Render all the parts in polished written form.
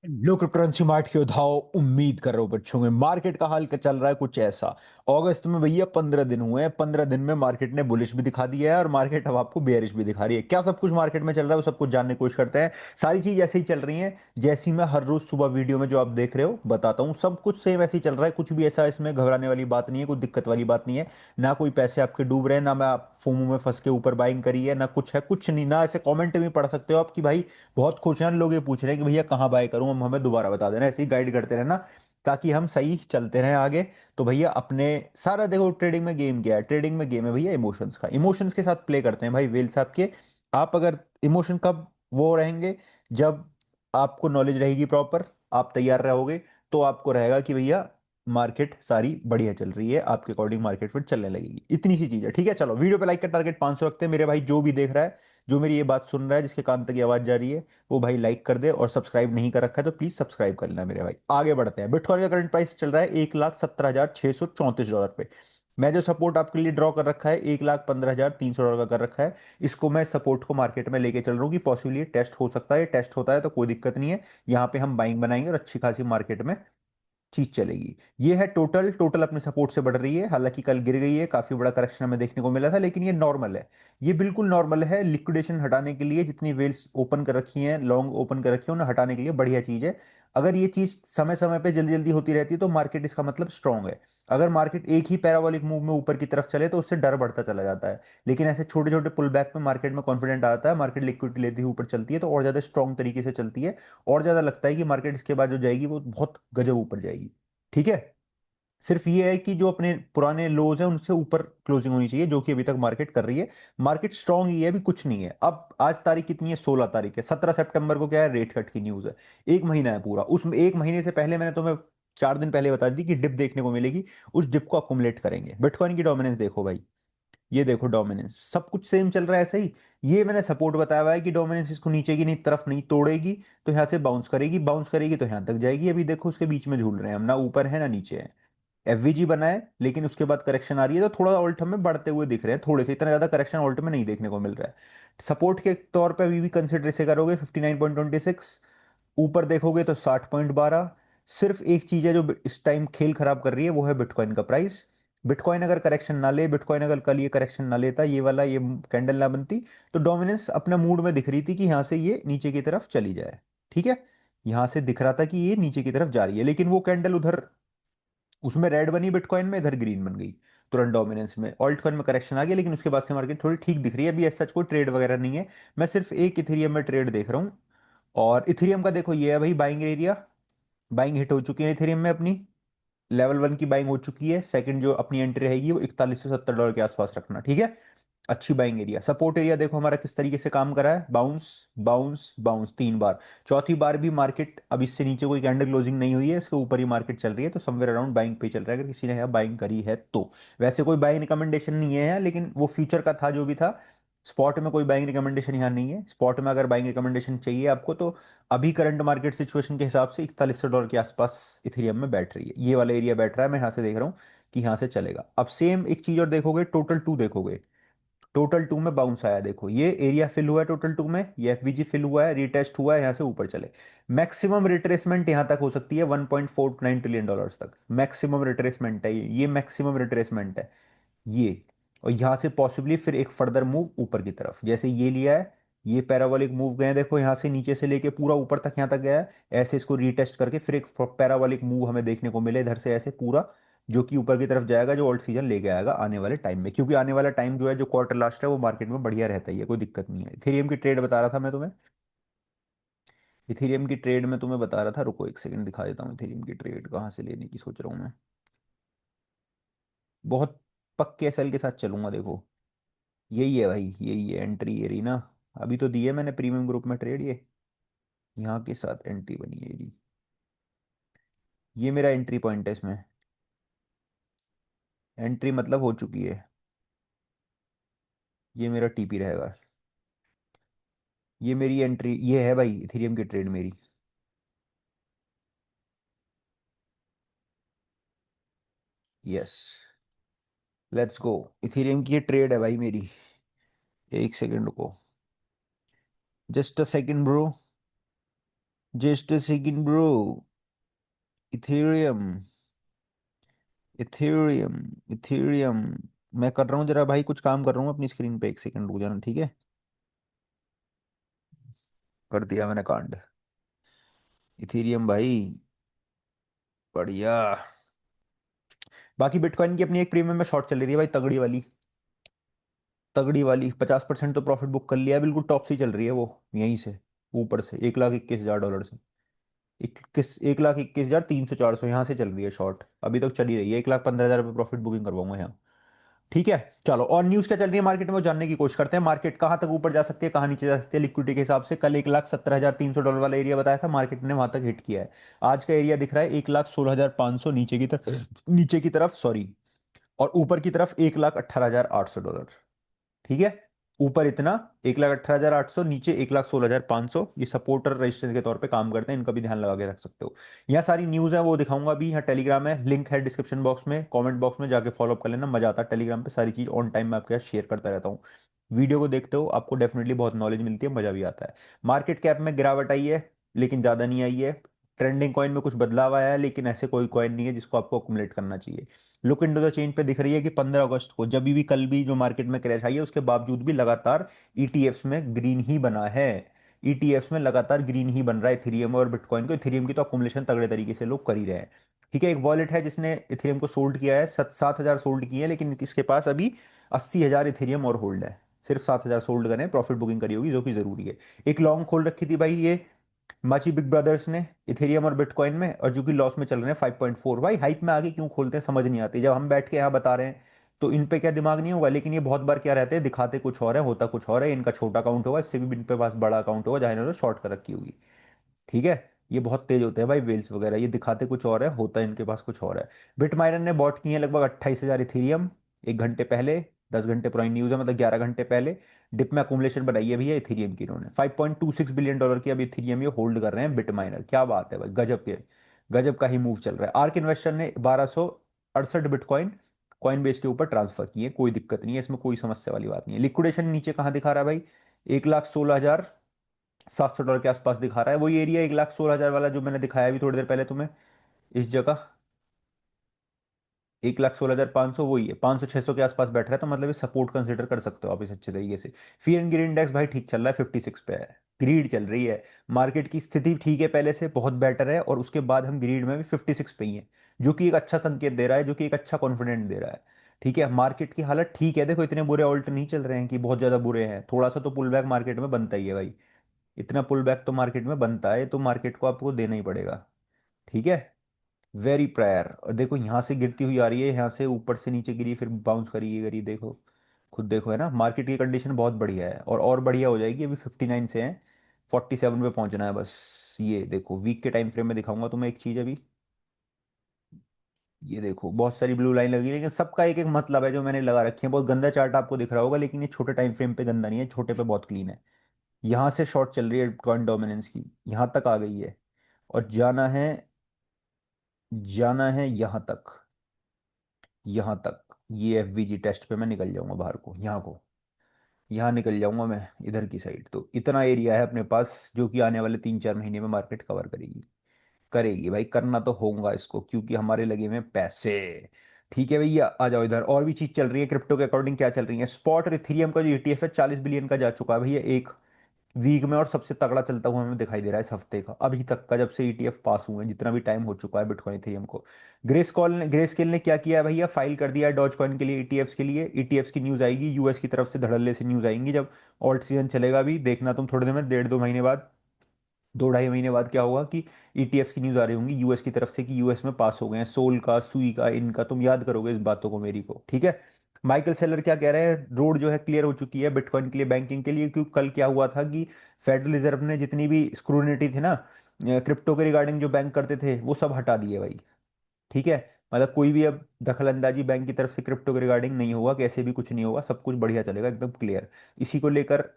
लो cryptocurrency mart की उठाओ। उम्मीद कर रहा हूँ बच्चों में मार्केट का हाल क्या चल रहा है कुछ ऐसा। अगस्त में भैया 15 दिन हुए हैं। 15 दिन में मार्केट ने बुलिश भी दिखा दिया है और मार्केट अब आपको बेयरिश भी दिखा रही है। क्या सब कुछ मार्केट में चल रहा है वो सब कुछ जानने की कोशिश करते हैं। सारी चीज ऐसे ही चल रही है जैसी मैं हर रोज सुबह वीडियो में जो आप देख रहे हो बताता हूँ। सब कुछ सेम ऐसे ही चल रहा है। कुछ भी ऐसा इसमें घबराने वाली बात नहीं है, कोई दिक्कत वाली बात नहीं है। ना कोई पैसे आपके डूब रहे हैं, ना मैं आप फोमो में फंस के ऊपर बाइंग करी है, ना कुछ है, कुछ नहीं। ना ऐसे कमेंट में पढ़ सकते हो आप कि भाई बहुत खुश हैं लोग ये पूछ रहे हैं कि भैया कहाँ बाय करूं, हम हमें दोबारा बता देना। ऐसे ही गाइड करते रहना ताकि हम सही चलते रहें आगे। तो भैया अपने सारा देखो ट्रेडिंग में गेम क्या है। ट्रेडिंग में गेम है भैया इमोशंस का। इमोशंस के साथ प्ले करते हैं भाई वेल साहब के। आप अगर इमोशन कब वो रहेंगे जब आपको नॉलेज रहेगी प्रॉपर, आप तैयार रहोगे, तो आपको रहेगा कि भैया मार्केट सारी बढ़िया चल रही है, आपके अकॉर्डिंग मार्केट फिर चलने लगेगी। इतनी सी चीज है, ठीक है। चलो वीडियो पे लाइक का टारगेट 500 रखते हैं मेरे भाई। जो भी देख रहा है, जो मेरी ये बात सुन रहा है, जिसके कान तक ये आवाज जा रही है, वो भाई लाइक कर दे। और सब्सक्राइब नहीं कर रखा है तो प्लीज सब्सक्राइब कर लेना मेरे भाई। आगे बढ़ते हैं। बिटकॉइन का करंट प्राइस चल रहा है $1,17,634 पे। मैं जो सपोर्ट आपके लिए ड्रॉ कर रखा है $1,15,300 का कर रखा है। इसको मैं सपोर्ट को मार्केट में लेके चल रहा हूँ कि पॉसिबली टेस्ट हो सकता है। टेस्ट होता है तो कोई दिक्कत नहीं है। यहाँ पे हम बाइंग बनाएंगे और अच्छी खासी मार्केट में चीज चलेगी। ये है टोटल। टोटल अपने सपोर्ट से बढ़ रही है। हालांकि कल गिर गई है, काफी बड़ा करेक्शन हमें देखने को मिला था, लेकिन ये नॉर्मल है। ये बिल्कुल नॉर्मल है। लिक्विडेशन हटाने के लिए जितनी वेल्स ओपन कर रखी हैं, लॉन्ग ओपन कर रखी है, उन्हें हटाने के लिए बढ़िया चीज है। अगर ये चीज समय समय पे जल्दी जल्दी होती रहती है तो मार्केट इसका मतलब स्ट्रांग है। अगर मार्केट एक ही पैराबोलिक मूव में ऊपर की तरफ चले तो उससे डर बढ़ता चला जाता है। लेकिन ऐसे छोटे छोटे पुल बैक में मार्केट में कॉन्फिडेंट आता है, मार्केट लिक्विडिटी लेती हुई ऊपर चलती है तो और ज्यादा स्ट्रांग तरीके से चलती है। और ज्यादा लगता है कि मार्केट इसके बाद जो जाएगी वो बहुत गजब ऊपर जाएगी। ठीक है। सिर्फ ये है कि जो अपने पुराने लोज हैं उनसे ऊपर क्लोजिंग होनी चाहिए, जो कि अभी तक मार्केट कर रही है। मार्केट स्ट्रांग ही है, अभी कुछ नहीं है। अब आज तारीख कितनी है? 16 तारीख है। 17 सितंबर को क्या है? रेट कट की न्यूज है। एक महीना है पूरा। उसमें एक महीने से पहले मैंने तुम्हें 4 दिन पहले बता दी कि डिप देखने को मिलेगी। उस डिप को अकुमुलेट करेंगे। बिटकॉइन की डोमिनेंस देखो भाई। ये देखो डोमिनेंस, सब कुछ सेम चल रहा है ऐसे ही। ये मैंने सपोर्ट बताया हुआ है कि डोमिनेंस इसको नीचे की नहीं तरफ नहीं तोड़ेगी तो यहाँ से बाउंस करेगी। बाउंस करेगी तो यहाँ तक जाएगी। अभी देखो उसके बीच में झूल रहे हैं हम, ना ऊपर है ना नीचे है। एफवीजी बना है लेकिन उसके बाद करेक्शन आ रही है तो थोड़ा ऑल्ट में बढ़ते हुए दिख रहे हैं। थोड़े से, इतना ज्यादा करेक्शन ऑल्ट में नहीं देखने को मिल रहा है। सपोर्ट के तौर पे अभी भी कंसिडर इसे करोगे 59.26। ऊपर देखोगे तो 60.12। सिर्फ एक चीज है जो इस टाइम खेल खराब कर रही है, वो है बिटकॉइन का प्राइस। बिटकॉइन अगर करेक्शन ना ले, बिटकॉइन अगर कल ये करेक्शन ना लेता, ये वाला ये कैंडल ना बनती, तो डोमिनेंस अपने मूड में दिख रही थी कि यहां से ये नीचे की तरफ चली जाए। ठीक है। यहां से दिख रहा था कि ये नीचे की तरफ जा रही है, लेकिन वो कैंडल उधर उसमें रेड बनी बिटकॉइन में, इधर ग्रीन बन गई। तुरंत डोमिनेंस में ऑल्ट कॉइन में करेक्शन आ गया, लेकिन उसके बाद से मार्केट थोड़ी ठीक दिख रही है। अभी ऐसा कोई ट्रेड वगैरह नहीं है। मैं सिर्फ एक इथेरियम में ट्रेड देख रहा हूँ। और इथेरियम का देखो ये है भाई बाइंग एरिया। बाइंग हिट हो चुकी है इथेरियम में अपनी। लेवल 1 की बाइंग हो चुकी है। सेकंड जो अपनी एंट्री रहेगी वो $4170 के आसपास रखना, ठीक है। अच्छी बाइंग एरिया। सपोर्ट एरिया देखो हमारा किस तरीके से काम करा है। बाउंस बाउंस बाउंस 3 बार। चौथी बार भी मार्केट अब इससे नीचे कोई कैंडल क्लोजिंग नहीं हुई है, इसके ऊपर ही मार्केट चल रही है, तो समवेयर अराउंड बाइंग पे चल रहा है अगर किसी ने यहाँ बाइंग करी है तो। वैसे कोई बाइंग रिकमेंडेशन नहीं है, लेकिन वो फ्यूचर का था जो भी था। स्पॉट में कोई बाइंग रिकमेंडेशन यहाँ नहीं है। स्पॉट में अगर बाइंग रिकमेंडेशन चाहिए आपको तो अभी करंट मार्केट सिचुएशन के हिसाब से $4100 के आसपास इथेरियम में बैठ रही है। ये वाला एरिया बैठ रहा है, मैं यहाँ से देख रहा हूँ कि यहाँ से चलेगा। अब सेम एक चीज और देखोगे, टोटल टू देखोगे। टोटल टू में बाउंस आया, देखो ये एरिया फिल हुआ है टोटल टू में, ये एफवीजी फिल हुआ है, रिटेस्ट हुआ है, यहाँ से ऊपर चले। मैक्सिमम रिट्रेसमेंट यहाँ तक हो सकती है $1.49 ट्रिलियन तक। मैक्सिमम रिट्रेसमेंट है ये मैक्सिमम रिट्रेसमेंट है ये। और यहां से पॉसिबली फिर एक फर्दर मूव ऊपर की तरफ, जैसे ये लिया है। ये पैराबोलिक मूव गए, देखो यहाँ से नीचे से लेके पूरा ऊपर तक यहाँ तक गया है। ऐसे इसको रीटेस्ट करके फिर एक पैराबोलिक मूव हमें देखने को मिले इधर से ऐसे पूरा, जो कि ऊपर की तरफ जाएगा, जो ऑल्ट सीजन लेके आएगा आने वाले टाइम में। क्योंकि आने वाला टाइम जो है, जो क्वार्टर लास्ट है, वो मार्केट में बढ़िया रहता ही है, कोई दिक्कत नहीं है। इथेरियम की ट्रेड बता रहा था मैं तुम्हें। इथेरियम की ट्रेड में तुम्हें बता रहा था, रुको एक सेकंड दिखा देता हूँ। इथेरियम की ट्रेड कहाँ से लेने की सोच रहा हूँ मैं। बहुत पक्के एसएल के साथ चलूंगा, देखो। यही है भाई, यही है एंट्री एरी ना। अभी तो दी है मैंने प्रीमियम ग्रुप में ट्रेड ये। यहाँ के साथ एंट्री बनी है एरी। ये मेरा एंट्री पॉइंट है इसमें। एंट्री मतलब हो चुकी है। ये मेरा टीपी रहेगा। ये मेरी एंट्री, ये है भाई इथेरियम की ट्रेड मेरी। यस। Let's go. इथेरियम की ये ट्रेड है भाई मेरी। एक सेकंड रुको। Just a second bro. Just a second bro. Ethereum, Ethereum, Ethereum. मैं कर रहा हूँ जरा भाई, कुछ काम कर रहा हूँ अपनी स्क्रीन पे, एक सेकंड रुक जाना, ठीक है। कर दिया मैंने कांड। इथेरियम भाई, बढ़िया। बाकी बिटकॉइन की अपनी एक प्रीमियम में शॉर्ट चल रही थी भाई, तगड़ी वाली। तगड़ी वाली 50% तो प्रॉफिट बुक कर लिया है, बिल्कुल टॉप से ही चल रही है वो। यहीं से ऊपर से 1,21,000 डॉलर से। 1,21,300 400 यहाँ से चल रही है शॉर्ट, अभी तक चली रही है। 1,15,000 रुपये प्रॉफिट बुकिंग करवाऊंगा यहाँ। ठीक है। चलो, और न्यूज़ क्या चल रही है मार्केट में वो जानने की कोशिश करते हैं। मार्केट कहाँ तक ऊपर जा सकती है, कहाँ नीचे जा सकती है लिक्विडिटी के हिसाब से। कल 1,17,300 डॉलर वाला एरिया बताया था, मार्केट ने वहां तक हिट किया है। आज का एरिया दिख रहा है 1,16,500 नीचे की तरफ, नीचे की तरफ सॉरी। और ऊपर की तरफ 1,18,800 डॉलर। ठीक है। ऊपर इतना 1,18,800, नीचे 1,16,500, ये सपोर्टर रेजिस्टेंस के तौर पे काम करते हैं, इनका भी ध्यान लगा के रख सकते हो। यहाँ सारी न्यूज़ है वो दिखाऊंगा अभी। यहाँ टेलीग्राम है, लिंक है डिस्क्रिप्शन बॉक्स में, कमेंट बॉक्स में जाके फॉलो कर लेना, मजा आता है टेलीग्राम पे, सारी चीज़ ऑन टाइम मैं आपके साथ शेयर करता रहता हूँ। वीडियो को देखते हो आपको डेफिनेटली बहुत नॉलेज मिलती है, मजा भी आता है। मार्केट कैप में गिरावट आई है, लेकिन ज़्यादा नहीं आई है। ट्रेंडिंग कॉइन में कुछ बदलाव आया है, लेकिन ऐसे कोई कॉइन नहीं है जिसको आपको अकुमुलेट करना चाहिए। लुक इनटू द चेन पे दिख रही है कि 15 अगस्त को जब भी, कल भी जो मार्केट में क्रैश आई है, उसके बावजूद भी लगातार ईटीएफ्स में ग्रीन ही बना है। ईटीएफ्स में लगातार ग्रीन ही बन रहा है इथेरियम और बिटकॉइन को। इथेरियम की तो अकुमुलेशन तगड़े तरीके से लोग कर ही रहे हैं। ठीक है। एक वॉलेट है जिसने इथेरियम को सोल्ड किया है, 7,000 सोल्ड किए हैं, लेकिन इसके पास अभी 80,000 इथेरियम और होल्ड है। सिर्फ 7,000 सोल्ड करें, प्रॉफिट बुकिंग करी होगी, जो कि जरूरी है। एक लॉन्ग खोल रखी थी भाई ये माची बिग ब्रदर्स ने इथेरियम और बिटकॉइन में, और जो कि लॉस में चल रहे हैं 5.4। भाई हाइप में आगे क्यों खोलते हैं समझ नहीं आती। जब हम बैठ के यहाँ बता रहे हैं तो इन पे क्या दिमाग नहीं होगा, लेकिन ये बहुत बार क्या रहते हैं, दिखाते कुछ और है, होता कुछ और है। इनका छोटा अकाउंट होगा, इससे भी इन पे पास बड़ा अकाउंट होगा जहाँ इन्होंने शॉर्ट कर रखी होगी। ठीक है। ये बहुत तेज होते हैं भाई वेल्स वगैरह, ये दिखाते कुछ और है, होता है इनके पास कुछ और है। बिटमाइनर ने बॉट की है लगभग 28,000 इथेरियम 1 घंटे पहले। 10 घंटे पुरानी न्यूज़ है, मतलब 11 घंटे पहले। डिप में अकुमुलेशन बनाई है भैया इथेरियम की इन्होंने, 5.26 बिलियन डॉलर की अभी इथेरियम ये होल्ड कर रहे हैं बिटमाइनर। क्या बात है भाई, गजब के, गजब का ही मूव चल रहा है। आर्क इन्वेस्टर ने 1,268 बिटकॉइन कॉइन बेस के ऊपर ट्रांसफर किए, कोई दिक्कत नहीं है इसमें, कोई समस्या वाली बात नहीं है। लिक्विडेशन नीचे कहाँ दिखा रहा है भाई, 1,16,700 डॉलर के आसपास दिखा रहा है। वही एरिया 1,16,000 वाला जो मैंने दिखाया अभी थोड़ी देर पहले तुम्हें, इस जगह 1,16,500 वही है। 500 600 के आसपास बैठ रहा है, तो मतलब ये सपोर्ट कंसिडर कर सकते हो आप इस अच्छे तरीके से। फियर एंड ग्रीड इंडेक्स भाई ठीक चल रहा है, 56 पे है। ग्रीड चल रही है। मार्केट की स्थिति ठीक है, पहले से बहुत बेटर है, और उसके बाद हम ग्रीड में भी 56 पे ही है, जो कि एक अच्छा संकेत दे रहा है, जो कि एक अच्छा कॉन्फिडेंट दे रहा है। ठीक है। मार्केट की हालत ठीक है, देखो इतने बुरे ऑल्ट नहीं चल रहे हैं कि बहुत ज्यादा बुरे हैं, थोड़ा सा तो पुल बैक मार्केट में बनता ही है भाई। इतना पुल बैक तो मार्केट में बनता है, तो मार्केट को आपको देना ही पड़ेगा। ठीक है। वेरी प्रायर, और देखो यहाँ से गिरती हुई आ रही है, यहाँ से ऊपर से नीचे गिरी, फिर बाउंस करी, ये करी, देखो खुद देखो, है ना। मार्केट की कंडीशन बहुत बढ़िया है, और बढ़िया हो जाएगी। अभी 59 से है, 47 पे पहुंचना है बस। ये देखो वीक के टाइम फ्रेम में दिखाऊंगा तुम्हें एक चीज अभी। ये देखो बहुत सारी ब्लू लाइन लगी है, लेकिन सबका एक एक मतलब है जो मैंने लगा रखी है। बहुत गंदा चार्ट आपको दिख रहा होगा, लेकिन ये छोटे टाइम फ्रेम पे गंदा नहीं है, छोटे पे बहुत क्लीन है। यहाँ से शॉर्ट चल रही है बिटकॉइन डोमिनेंस की, यहाँ तक आ गई है, और जाना है यहाँ तक, यहाँ तक। ये एफवीजी टेस्ट पे मैं निकल जाऊंगा बाहर को, यहाँ को, यहाँ निकल जाऊंगा मैं इधर की साइड। तो इतना एरिया है अपने पास, जो कि आने वाले 3 4 महीने में मार्केट कवर करेगी। करेगी भाई, करना तो होगा इसको, क्योंकि हमारे लगे हुए हैं पैसे। ठीक है भैया, आ जाओ इधर। और भी चीज चल रही है क्रिप्टो के अकॉर्डिंग, क्या चल रही है। स्पॉट और इथेरियम का जो ईटीएफ है 40 बिलियन का जा चुका है भैया एक वीक में, और सबसे तगड़ा चलता हुआ हमें दिखाई दे रहा है इस हफ्ते का, अभी तक का, जब से ईटीएफ पास हुए हैं, जितना भी टाइम हो चुका है बिटकॉइन इथेरियम को। ग्रे स्केल ने क्या किया है भैया, फाइल कर दिया है डॉज कॉइन के लिए, ईटीएफ्स के लिए। ईटीएफ्स की न्यूज आएगी यूएस की तरफ से, धड़ल्ले से न्यूज आएंगी जब ऑल्ट सीजन चलेगा। भी देखना तुम थोड़े दिन में, 1.5 2 महीने बाद, 2 ढाई महीने बाद क्या होगा कि ईटीएफ्स की न्यूज आ रही होंगी यूएस की तरफ से, कि यूएस में पास हो गए हैं सोल का, सुई का, इनका। तुम याद करोगे इस बातों को मेरी को, ठीक है। माइकल सेलर क्या कह रहे हैं, रोड जो है क्लियर हो चुकी है बिटकॉइन के लिए, बैंकिंग के लिए। क्योंकि कल क्या हुआ था कि फेडरल रिजर्व ने जितनी भी स्क्रूनिटी थी ना क्रिप्टो के रिगार्डिंग जो बैंक करते थे, वो सब हटा दिए भाई। ठीक है। मतलब कोई भी अब दखल अंदाजी बैंक की तरफ से क्रिप्टो के रिगार्डिंग नहीं होगा, कैसे भी कुछ नहीं होगा, सब कुछ बढ़िया चलेगा एकदम क्लियर। इसी को लेकर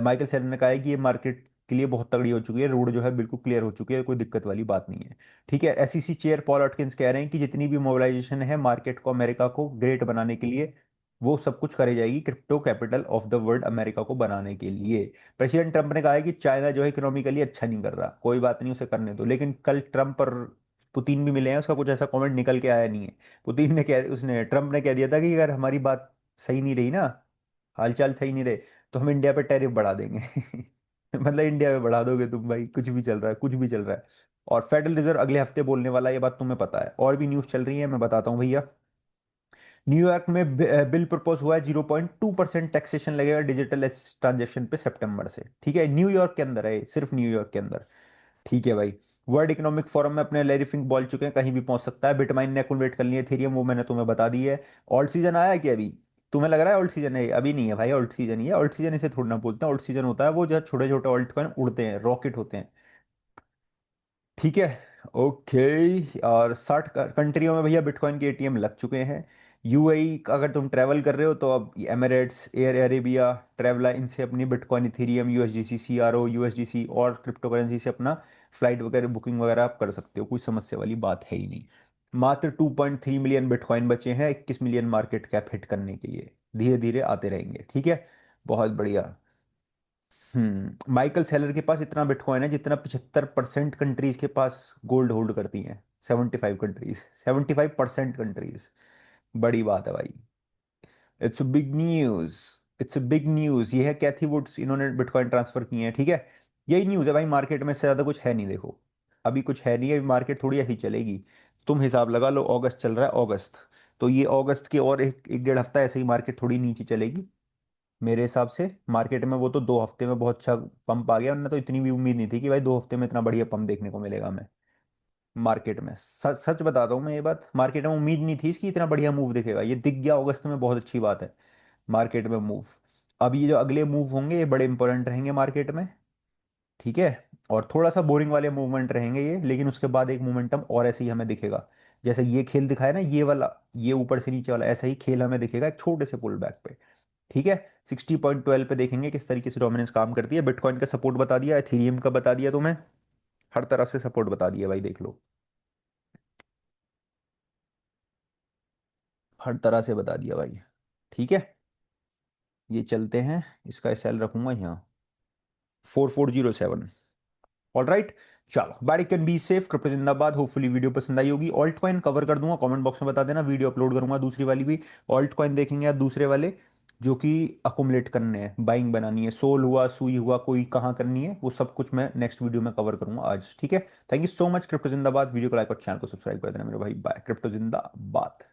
माइकल सेलर ने कहा है कि ये मार्केट के लिए बहुत तगड़ी हो चुकी है, रोड जो है बिल्कुल क्लियर हो चुकी है, कोई दिक्कत वाली बात नहीं है। ठीक है। एसईसी चेयर पॉल अटकिंस कह रहे हैं कि जितनी भी मोबिलाइजेशन है मार्केट को, अमेरिका को ग्रेट बनाने के लिए, वो सब कुछ करे जाएगी crypto capital of the world America को बनाने के लिए। प्रेसिडेंट ट्रम्प ने कहा है कि चाइना जो है इकोनॉमिकली अच्छा नहीं कर रहा, कोई बात नहीं उसे करने दो, लेकिन कल ट्रम्प और पुतिन भी मिले हैं, उसका कुछ ऐसा कमेंट निकल के आया नहीं है। पुतिन ने कह उसने ट्रम्प ने कह दिया था कि अगर हमारी बात सही नहीं रही ना, हालचाल सही नहीं रहे, तो हम इंडिया पे टैरिफ बढ़ा देंगे। मतलब इंडिया पे बढ़ा दोगे तुम भाई, कुछ भी चल रहा है, कुछ भी चल रहा है। और फेडरल रिजर्व अगले हफ्ते बोलने वाला है, ये बात तुम्हें पता है। और भी न्यूज़ चल रही है, मैं बताता हूँ भैया। न्यूयॉर्क में बिल प्रपोज हुआ है, 0.2% टैक्सेशन लगेगा डिजिटल ट्रांजेक्शन पे सितंबर से। ठीक है, न्यूयॉर्क के अंदर है ये, सिर्फ न्यूयॉर्क के अंदर। ठीक है भाई। वर्ल्ड इकोनॉमिक फोरम में अपने लैरी फिंक बोल चुके हैं, कहीं भी पहुंच सकता है। बिटमाइन ने एक्युमुलेट कर लिया एथेरियम, वो मैंने तुम्हें बता दी है। ऑल्ट सीजन आया है कि अभी? तुम्हें लग रहा है ऑल्ट सीजन है? अभी नहीं है भाई, ऑल्ट सीजन ही है। ऑल्ट सीजन इसे थोड़ा ना बोलते हैं, ऑल्ट सीजन होता है वो जो छोटे छोटे ऑल्ट कॉइन उड़ते हैं, रॉकेट होते हैं। ठीक है। ओके। और 60 कंट्रियों में भैया बिटकॉइन के एटीएम लग चुके हैं। यूएई अगर तुम ट्रैवल कर रहे हो तो अब एमिरेट्स, एयर अरेबिया, ट्रैवला, इनसे अपनी bitcoin, Ethereum, USDC, CRO, USDC और क्रिप्टो करेंसी से अपना फ्लाइट वगैरह बुकिंग वगैरह आप कर सकते हो, कोई समस्या वाली बात है ही नहीं। मात्र 2.3 मिलियन बिटकॉइन बचे हैं 21 मिलियन मार्केट कैप हिट करने के लिए। धीरे धीरे आते रहेंगे, ठीक है। बहुत बढ़िया। माइकल सेलर के पास इतना बिटकॉइन है जितना 75% कंट्रीज के पास गोल्ड होल्ड करती हैं। 75 कंट्रीज, 75% कंट्रीज। बड़ी बात है भाई। It's big news. It's big news. ये है कैथी वुड्स, इन्होंने बिटकॉइन ट्रांसफर किए हैं, ठीक है। यही न्यूज है भाई, मार्केट में से ज्यादा कुछ है नहीं, देखो। अभी कुछ है नहीं, अभी मार्केट थोड़ी ऐसी चलेगी। तुम हिसाब लगा लो, अगस्त चल रहा है, अगस्त। तो ये अगस्त के और एक एक डेढ़ हफ्ता ऐसे ही मार्केट थोड़ी नीचे चलेगी मेरे हिसाब से। मार्केट में वो तो 2 हफ्ते में बहुत अच्छा पंप आ गया, उन्होंने तो इतनी भी उम्मीद नहीं थी कि भाई 2 हफ्ते में इतना बढ़िया पंप देखने को मिलेगा हमें। मार्केट में सच सच बताता हूँ मैं, ये बात मार्केट में उम्मीद नहीं थी इसकी इतना बढ़िया मूव दिखेगा, ये दिख गया अगस्त में, बहुत अच्छी बात है। मार्केट में मूव, अब ये जो अगले मूव होंगे ये बड़े इंपॉर्टेंट रहेंगे मार्केट में। ठीक है। और थोड़ा सा बोरिंग वाले मूवमेंट रहेंगे ये, लेकिन उसके बाद एक मोमेंटम और ऐसे ही हमें दिखेगा। जैसे ये खेल दिखाया ना, ये वाला, ये ऊपर से नीचे वाला, ऐसा ही खेल हमें दिखेगा एक छोटे से पुल बैक पे। ठीक है। 60.12 पे देखेंगे किस तरीके से डोमिनेंस काम करती है। बिटकॉइन का सपोर्ट बता दिया, एथीरियम का बता दिया तुम्हें, हर तरफ से सपोर्ट बता दिया भाई, देख लो। हर तरह से बता दिया भाई। ठीक है। ये चलते हैं, इसका एसएल रखूंगा यहाँ 4407। All right. चलो, बाड़ी कैन बी सेफ, क्रिप्टो जिंदाबाद। होपफुली वीडियो पसंद आई होगी। ऑल्ट कॉइन कवर कर दूंगा, कमेंट बॉक्स में बता देना, वीडियो अपलोड करूंगा दूसरी वाली भी। ऑल्ट कॉइन देखेंगे या दूसरे वाले जो कि अकुमुलेट करने हैं, बाइंग बनानी है, सोल हुआ, सुई हुआ, कोई कहाँ करनी है, वो सब कुछ मैं नेक्स्ट वीडियो में कवर करूंगा आज, ठीक है। Thank you so much. Crypto जिंदाबाद। वीडियो को लाइक और चैनल को सब्सक्राइब कर देना मेरे भाई। बाय। क्रिप्टो जिंदाबाद।